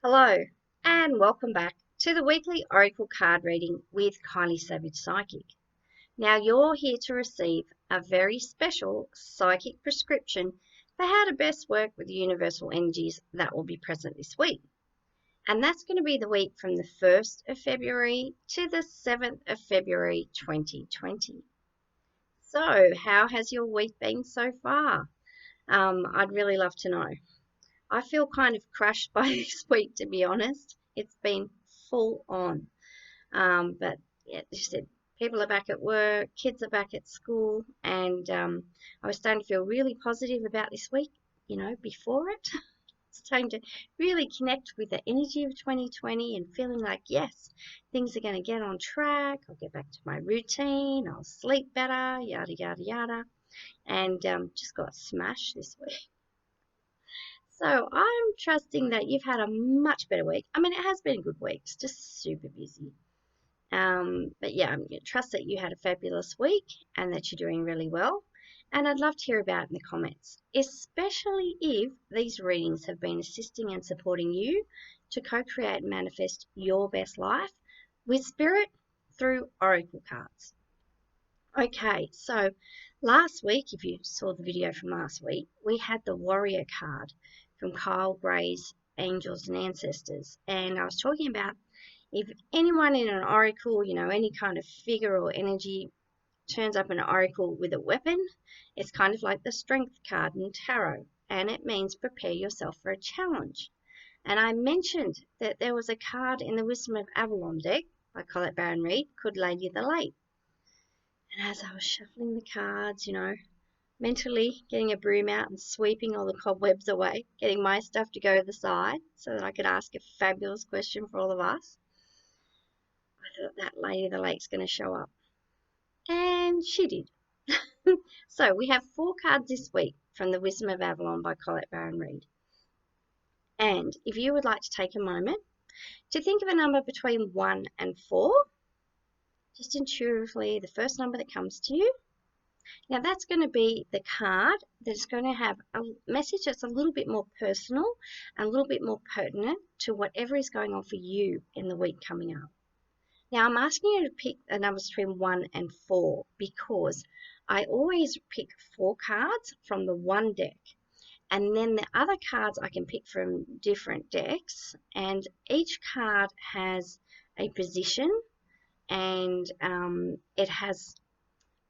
Hello, and welcome back to the weekly Oracle card reading with Kylie Savage Psychic. Now, you're here to receive a very special psychic prescription for how to best work with the universal energies that will be present this week. And that's going to be the week from the 1st of February to the 7th of February 2020. So, how has your week been so far? I'd really love to know. I feel kind of crushed by this week, to be honest. It's been full on. But yeah, just said, people are back at work, kids are back at school, and I was starting to feel really positive about this week, before it. Starting to really connect with the energy of 2020 and feeling like, yes, things are going to get on track. I'll get back to my routine. I'll sleep better, yada, yada, yada. And just got smashed this week. So I'm trusting that you've had a much better week. I mean, it has been a good week. It's just super busy. But yeah, I'm going to trust that you had a fabulous week and that you're doing really well. And I'd love to hear about it in the comments, especially if these readings have been assisting and supporting you to co-create and manifest your best life with spirit through oracle cards. Okay, so last week, if you saw the video from last week, we had the warrior card from Kyle Gray's Angels and Ancestors. And I was talking about if anyone in an oracle, any kind of figure or energy turns up in an oracle with a weapon, it's kind of like the strength card in tarot. And it means prepare yourself for a challenge. And I mentioned that there was a card in the Wisdom of Avalon deck by Colette Baron-Reid called Lady of the Lake. And as I was shuffling the cards, mentally getting a broom out and sweeping all the cobwebs away, getting my stuff to go to the side so that I could ask a fabulous question for all of us, I thought that Lady of the Lake's going to show up. And she did. So we have 4 cards this week from the Wisdom of Avalon by Colette Baron-Reid. And if you would like to take a moment to think of a number between 1 and 4, just intuitively the first number that comes to you. Now that's going to be the card that's going to have a message that's a little bit more personal and a little bit more pertinent to whatever is going on for you in the week coming up. Now I'm asking you to pick a number between 1 and 4 because I always pick 4 cards from the one deck, and then the other cards I can pick from different decks, and each card has a position and it has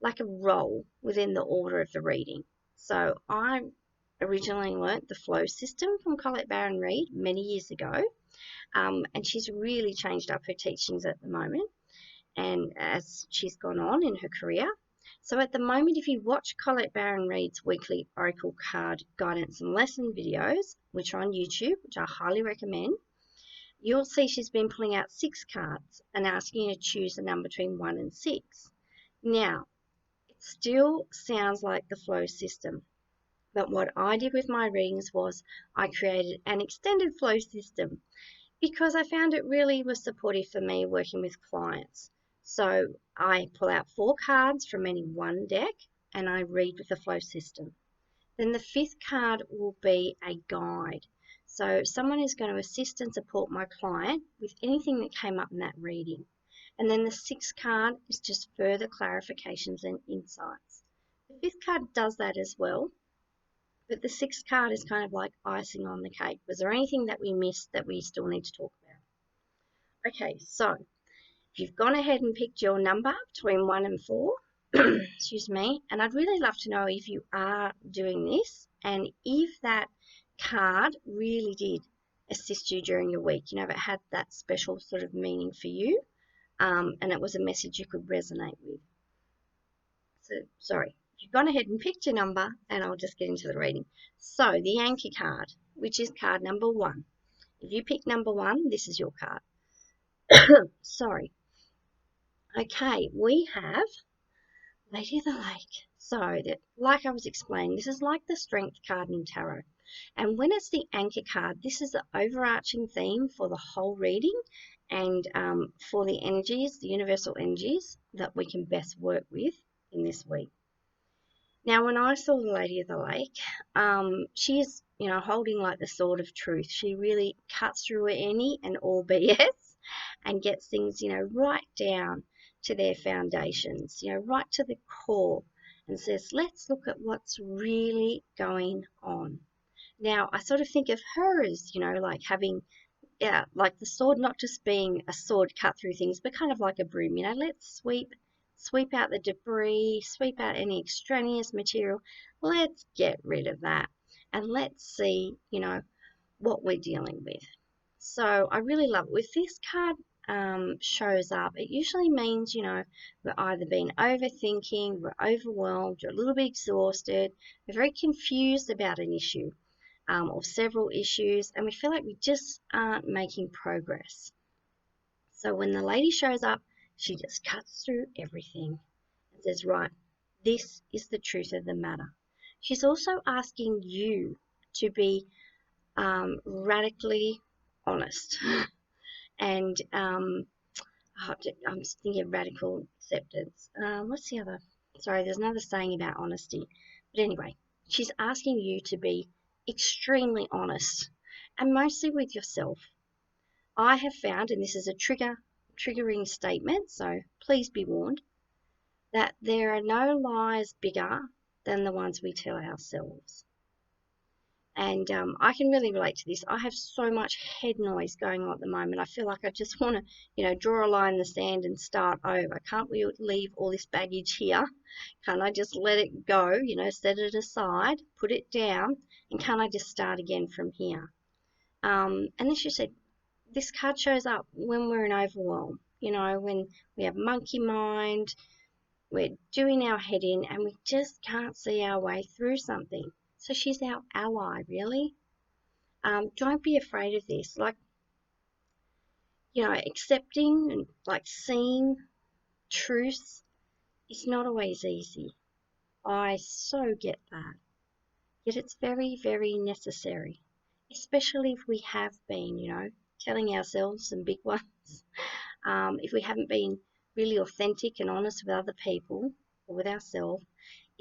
like a role within the order of the reading. So I originally learnt the flow system from Colette Baron-Reid many years ago, and she's really changed up her teachings at the moment and as she's gone on in her career. So at the moment, if you watch Colette Baron-Reid's weekly Oracle card guidance and lesson videos, which are on YouTube, which I highly recommend, you'll see she's been pulling out 6 cards and asking you to choose a number between 1 and 6. Now, still sounds like the flow system, but what I did with my readings was I created an extended flow system because I found it really was supportive for me working with clients. So I pull out 4 cards from any one deck and I read with the flow system. Then the 5th card will be a guide. So someone is going to assist and support my client with anything that came up in that reading. And then the 6th card is just further clarifications and insights. The 5th card does that as well, but the 6th card is kind of like icing on the cake. Was there anything that we missed that we still need to talk about? Okay, so if you've gone ahead and picked your number between 1 and 4, excuse me, and I'd really love to know if you are doing this and if that card really did assist you during your week, if it had that special sort of meaning for you. And it was a message you could resonate with. So, sorry, you've gone ahead and picked your number, and I'll just get into the reading. So, the anchor card, which is card number 1. If you pick number 1, this is your card. Sorry. Okay, we have Lady of the Lake. So, like I was explaining, this is like the Strength card in tarot. And when it's the anchor card, this is the overarching theme for the whole reading and for the energies, the universal energies that we can best work with in this week. Now, when I saw the Lady of the Lake, she is holding like the sword of truth. She really cuts through any and all BS and gets things, right down to their foundations, right to the core, and says, let's look at what's really going on. Now, I sort of think of her as, like having, like the sword not just being a sword cut through things, but kind of like a broom, let's sweep out the debris, sweep out any extraneous material. Let's get rid of that and let's see, what we're dealing with. So I really love it. If this card shows up, it usually means, we're either been overthinking, we're overwhelmed, we're a little bit exhausted, we're very confused about an issue or several issues, and we feel like we just aren't making progress. So when the lady shows up, she just cuts through everything and says, right, this is the truth of the matter. She's also asking you to be radically honest. And I'm thinking of radical acceptance. What's the other? Sorry, there's another saying about honesty. But anyway, she's asking you to be extremely honest, and mostly with yourself. I have found, and this is a triggering statement, so please be warned, that there are no lies bigger than the ones we tell ourselves. And I can really relate to this. I have so much head noise going on at the moment. I feel like I just want to, draw a line in the sand and start over. Can't we leave all this baggage here? Can't I just let it go, set it aside, put it down, and can't I just start again from here? And then she said, this card shows up when we're in overwhelm, when we have monkey mind, we're doing our head in, and we just can't see our way through something. So she's our ally, really. Don't be afraid of this. Accepting and seeing truths is not always easy. I so get that. Yet it's very, very necessary, especially if we have been, telling ourselves some big ones. If we haven't been really authentic and honest with other people or with ourselves,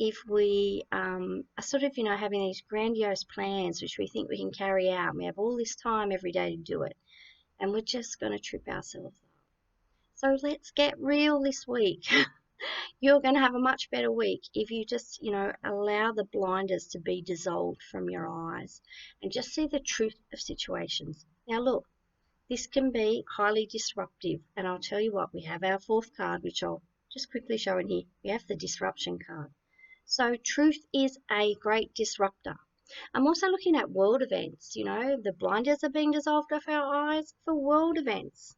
if we are sort of, having these grandiose plans which we think we can carry out, and we have all this time every day to do it, and we're just going to trip ourselves up. So let's get real this week. You're going to have a much better week if you just, allow the blinders to be dissolved from your eyes and just see the truth of situations. Now look, this can be highly disruptive, and I'll tell you what, we have our fourth card, which I'll just quickly show in here. We have the disruption card. So truth is a great disruptor. I'm also looking at world events, the blinders are being dissolved off our eyes for world events.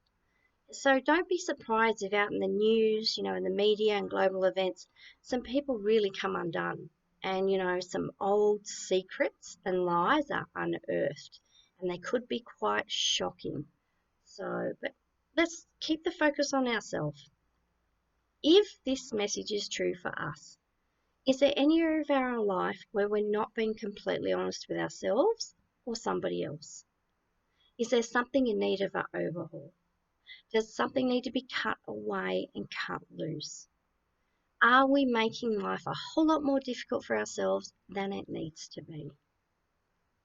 So don't be surprised if out in the news, in the media and global events, some people really come undone and, some old secrets and lies are unearthed, and they could be quite shocking. So, but let's keep the focus on ourselves. If this message is true for us, is there any area of our life where we're not being completely honest with ourselves or somebody else? Is there something in need of an overhaul? Does something need to be cut away and cut loose? Are we making life a whole lot more difficult for ourselves than it needs to be?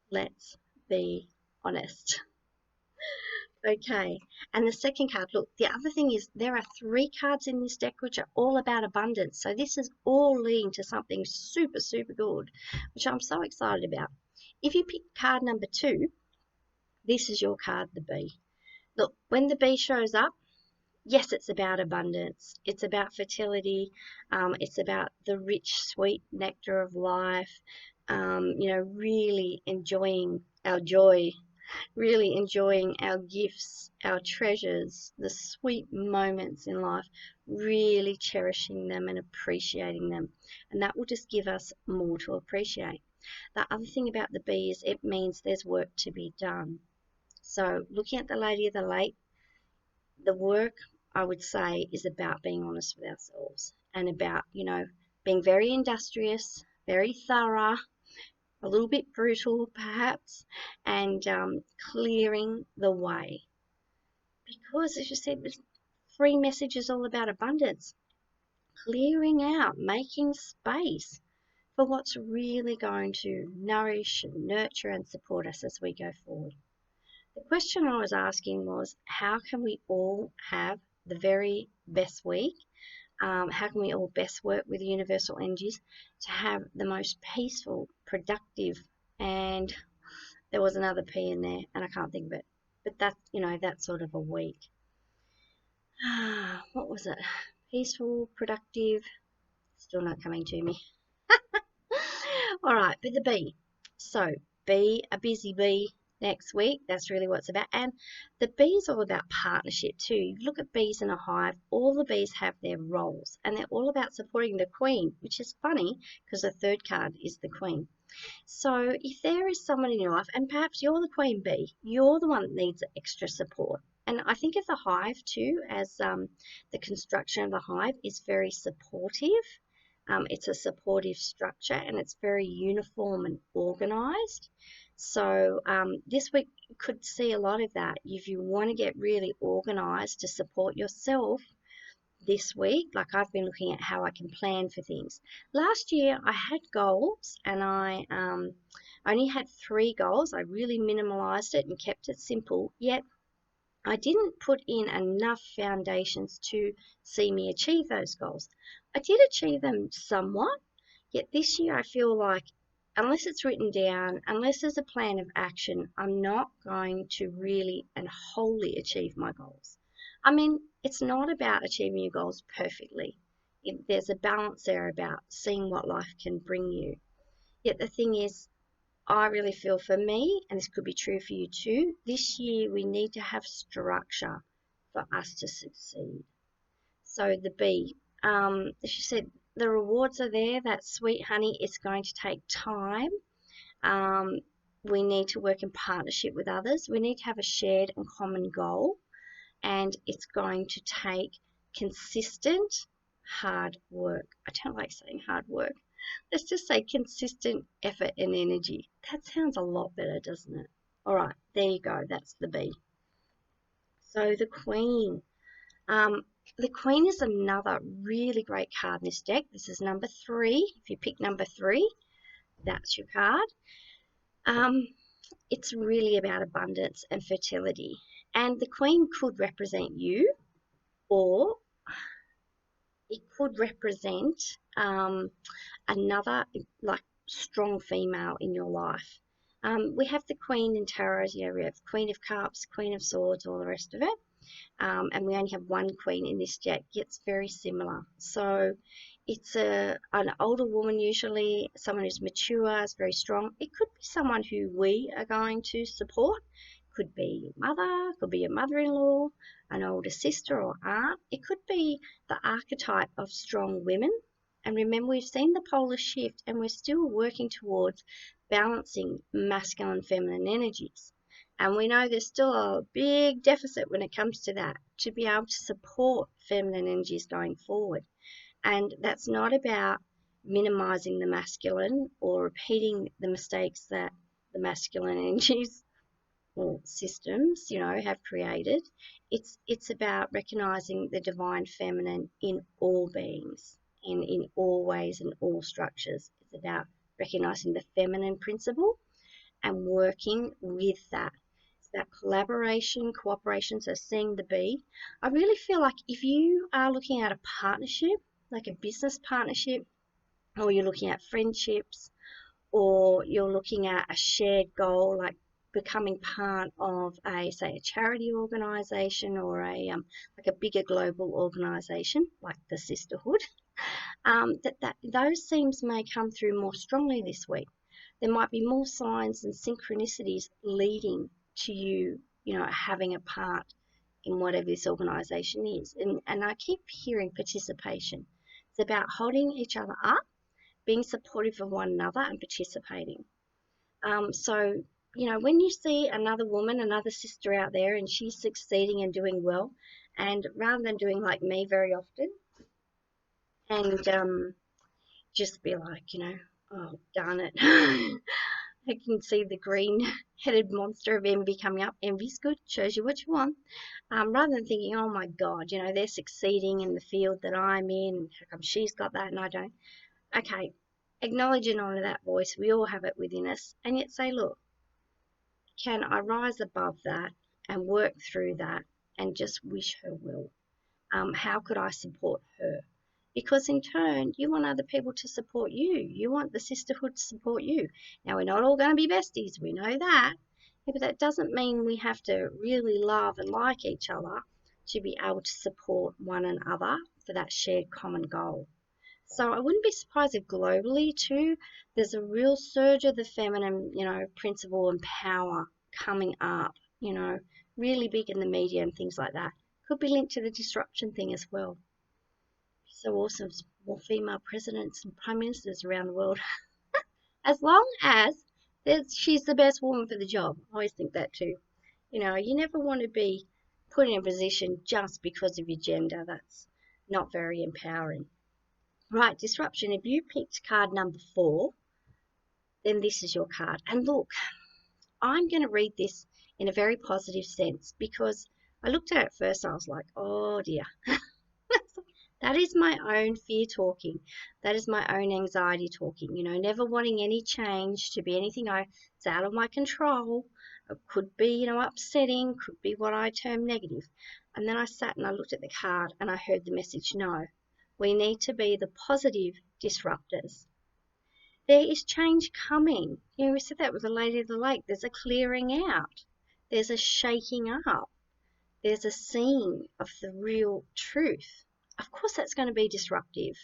Let's be honest. Okay, and the second card, look, the other thing is there are 3 cards in this deck which are all about abundance. So this is all leading to something super, super good, which I'm so excited about. If you pick card number 2, this is your card, the bee. Look, when the bee shows up, yes, it's about abundance. It's about fertility. It's about the rich, sweet nectar of life. Really enjoying our joy, really enjoying our gifts, our treasures, the sweet moments in life, really cherishing them and appreciating them. And that will just give us more to appreciate. The other thing about the bee is it means there's work to be done. So looking at the Lady of the Lake, the work, I would say, is about being honest with ourselves and about, being very industrious, very thorough, a little bit brutal perhaps, and clearing the way. Because, as you said, this free message is all about abundance. Clearing out, making space for what's really going to nourish and nurture and support us as we go forward. The question I was asking was, how can we all have the very best week? How can we all best work with universal energies to have the most peaceful, productive, and there was another P in there and I can't think of it, but that, that sort of a week. What was it? Peaceful, productive, still not coming to me. All right, but the B. So be a busy bee next week. That's really what it's about. And the bee is all about partnership too. You look at bees in a hive, all the bees have their roles and they're all about supporting the queen, which is funny because the third card is the queen. So if there is someone in your life, and perhaps you're the queen bee, you're the one that needs extra support. And I think of the hive too as the construction of the hive is very supportive. It's a supportive structure and it's very uniform and organized. So this week you could see a lot of that. If you want to get really organized to support yourself this week, like I've been looking at how I can plan for things. Last year I had goals and I only had 3 goals. I really minimalized it and kept it simple, yet I didn't put in enough foundations to see me achieve those goals. I did achieve them somewhat, yet this year I feel like unless it's written down, unless there's a plan of action, I'm not going to really and wholly achieve my goals. I mean, it's not about achieving your goals perfectly. There's a balance there about seeing what life can bring you. Yet the thing is, I really feel for me, and this could be true for you too, this year we need to have structure for us to succeed. So the B, she said, the rewards are there, that sweet honey, it's going to take time. We need to work in partnership with others. We need to have a shared and common goal, and it's going to take consistent hard work. I don't like saying hard work. Let's just say consistent effort and energy. That sounds a lot better, doesn't it? All right, there you go. That's the B. So the Queen. The Queen is another really great card in this deck. This is number 3. If you pick number 3, that's your card. It's really about abundance and fertility. And the Queen could represent you, or it could represent another like strong female in your life. We have the Queen in tarot, we have Queen of Cups, Queen of Swords, all the rest of it. And we only have one Queen in this deck. It's very similar. So it's an older woman, usually someone who's mature, is very strong. It could be someone who we are going to support. Could be your mother, could be your mother-in-law, an older sister or aunt. It could be the archetype of strong women. And remember, we've seen the polar shift and we're still working towards balancing masculine and feminine energies. And we know there's still a big deficit when it comes to that, to be able to support feminine energies going forward. And that's not about minimizing the masculine or repeating the mistakes that the masculine energies or systems, have created. It's about recognizing the divine feminine in all beings, in all ways and all structures. It's about recognizing the feminine principle and working with that. It's about collaboration, cooperation, so seeing the B. I really feel like if you are looking at a partnership, like a business partnership, or you're looking at friendships, or you're looking at a shared goal, like becoming part of a charity organization or like a bigger global organization like the sisterhood, those themes may come through more strongly this week. There might be more signs and synchronicities leading to you, having a part in whatever this organization is. And I keep hearing participation. It's about holding each other up, being supportive of one another and participating. So, when you see another woman, another sister out there and she's succeeding and doing well, and rather than doing like me very often and just be like, oh, darn it. I can see the green-headed monster of envy coming up. Envy's good, shows you what you want. Rather than thinking, oh my God, they're succeeding in the field that I'm in, how come she's got that and I don't? Okay, Acknowledge and honor that voice. We all have it within us. And yet say, look, can I rise above that and work through that and just wish her well? How could I support her? Because in turn, you want other people to support you. You want the sisterhood to support you. Now, we're not all going to be besties. We know that. Yeah, but that doesn't mean we have to really love and like each other to be able to support one another for that shared common goal. So I wouldn't be surprised if globally too, there's a real surge of the feminine, principle and power coming up, really big in the media and things like that. Could be linked to the disruption thing as well. So awesome, more female presidents and prime ministers around the world. As long as she's the best woman for the job. I always think that too. You never want to be put in a position just because of your gender. That's not very empowering. Right, disruption. If you picked card number 4, then this is your card. And look, I'm going to read this in a very positive sense because I looked at it first and I was like, oh dear. That is my own fear talking. That is my own anxiety talking. Never wanting any change to be anything that's out of my control. It could be, upsetting, could be what I term negative. And then I sat and I looked at the card and I heard the message, no, we need to be the positive disruptors. There is change coming. We said that with the Lady of the Lake. There's a clearing out. There's a shaking up. There's a seeing of the real truth. Of course that's going to be disruptive.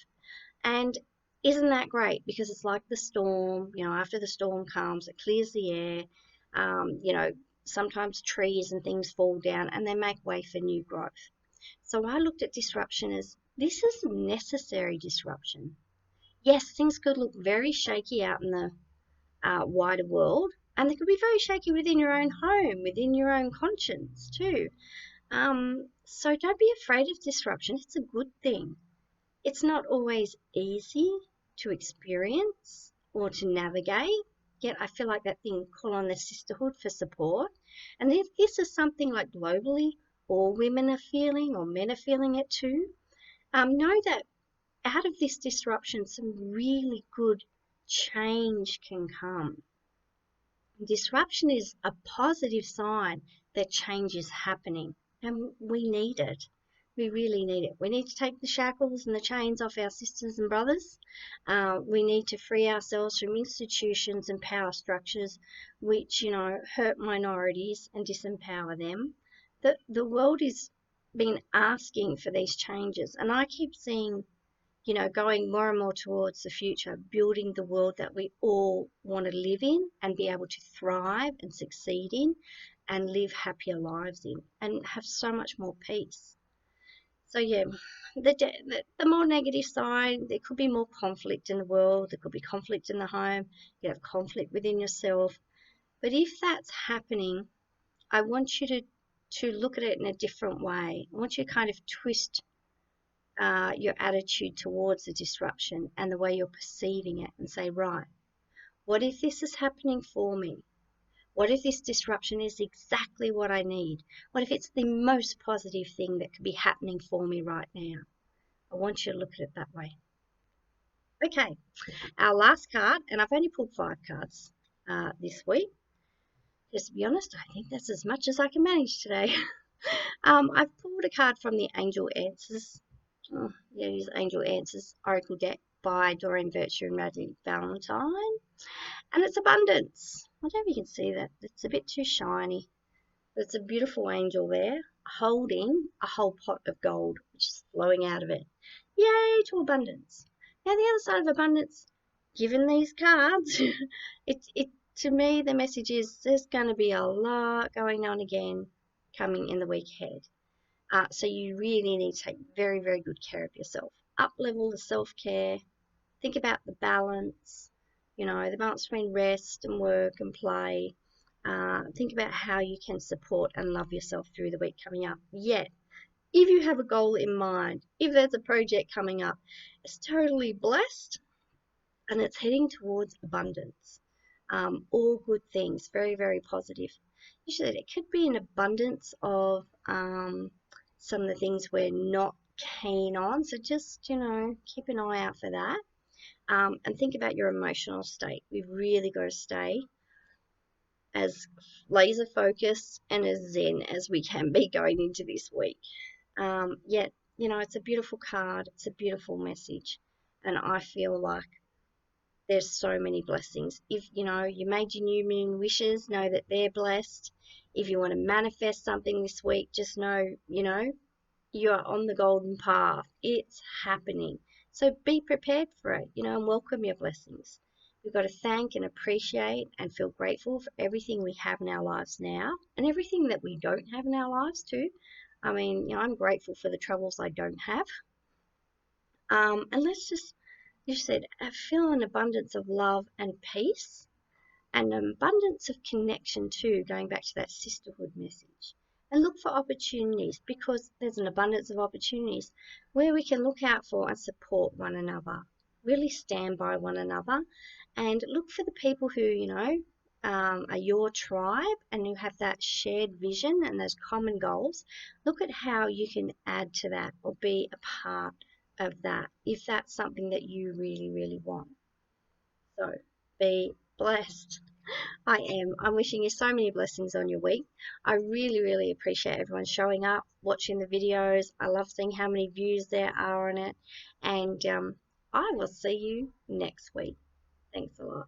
And isn't that great? Because it's like the storm, after the storm comes, it clears the air. Sometimes trees and things fall down and they make way for new growth. So I looked at disruption as this is necessary disruption. Yes, things could look very shaky out in the wider world, and they could be very shaky within your own home, within your own conscience too. So don't be afraid of disruption. It's a good thing. It's not always easy to experience or to navigate. Yet I feel like that thing, call on the sisterhood for support. And if this is something like globally all women are feeling or men are feeling it too, know that out of this disruption, some really good change can come. Disruption is a positive sign that change is happening, and we need it. We really need it. We need to take the shackles and the chains off our sisters and brothers. We need to free ourselves from institutions and power structures which, hurt minorities and disempower them. The world is been asking for these changes, and I keep seeing going more and more towards the future, building the world that we all want to live in and be able to thrive and succeed in and live happier lives in and have so much more peace. So yeah, the more negative side, there could be more conflict in the world, there could be conflict in the home, you have conflict within yourself. But if that's happening, I want you to look at it in a different way. I want you to kind of twist your attitude towards the disruption and the way you're perceiving it and say, right, what if this is happening for me? What if this disruption is exactly what I need? What if it's the most positive thing that could be happening for me right now? I want you to look at it that way. Okay, our last card, and I've only pulled 5 cards this week. Just to be honest, I think that's as much as I can manage today. I've pulled a card from the Angel Answers. Use Angel Answers Oracle deck by Doreen Virtue and Radley Valentine. And it's abundance. I don't know if you can see that. It's a bit too shiny. But it's a beautiful angel there holding a whole pot of gold, which is flowing out of it. Yay to abundance. Now the other side of abundance, given these cards, to me the message is there's going to be a lot going on again coming in the week ahead. So you really need to take very, very good care of yourself. Up-level the self-care. Think about the balance, the balance between rest and work and play. Think about how you can support and love yourself through the week coming up. Yet, if you have a goal in mind, if there's a project coming up, it's totally blessed and it's heading towards abundance. All good things, very, very positive. Usually it could be an abundance of some of the things we're not keen on. So just, keep an eye out for that. And think about your emotional state. We've really got to stay as laser focused and as zen as we can be going into this week. Yet, you know, it's a beautiful card, it's a beautiful message, and I feel like there's so many blessings. If you know you made your new moon wishes, know that they're blessed. If you want to manifest something this week, just know, you know, you are on the golden path. It's happening. So be prepared for it, you know, and welcome your blessings. We've got to thank and appreciate and feel grateful for everything we have in our lives now and everything that we don't have in our lives too. I mean, you know, I'm grateful for the troubles I don't have. And let's just, you said, feel an abundance of love and peace and an abundance of connection too, going back to that sisterhood message. And look for opportunities because there's an abundance of opportunities where we can look out for and support one another, really stand by one another, and look for the people who, you know, are your tribe and who have that shared vision and those common goals. Look at how you can add to that or be a part of that if that's something that you really, really want. So be blessed. I am. I'm wishing you so many blessings on your week. I really, really appreciate everyone showing up, watching the videos. I love seeing how many views there are on it. And I will see you next week. Thanks a lot.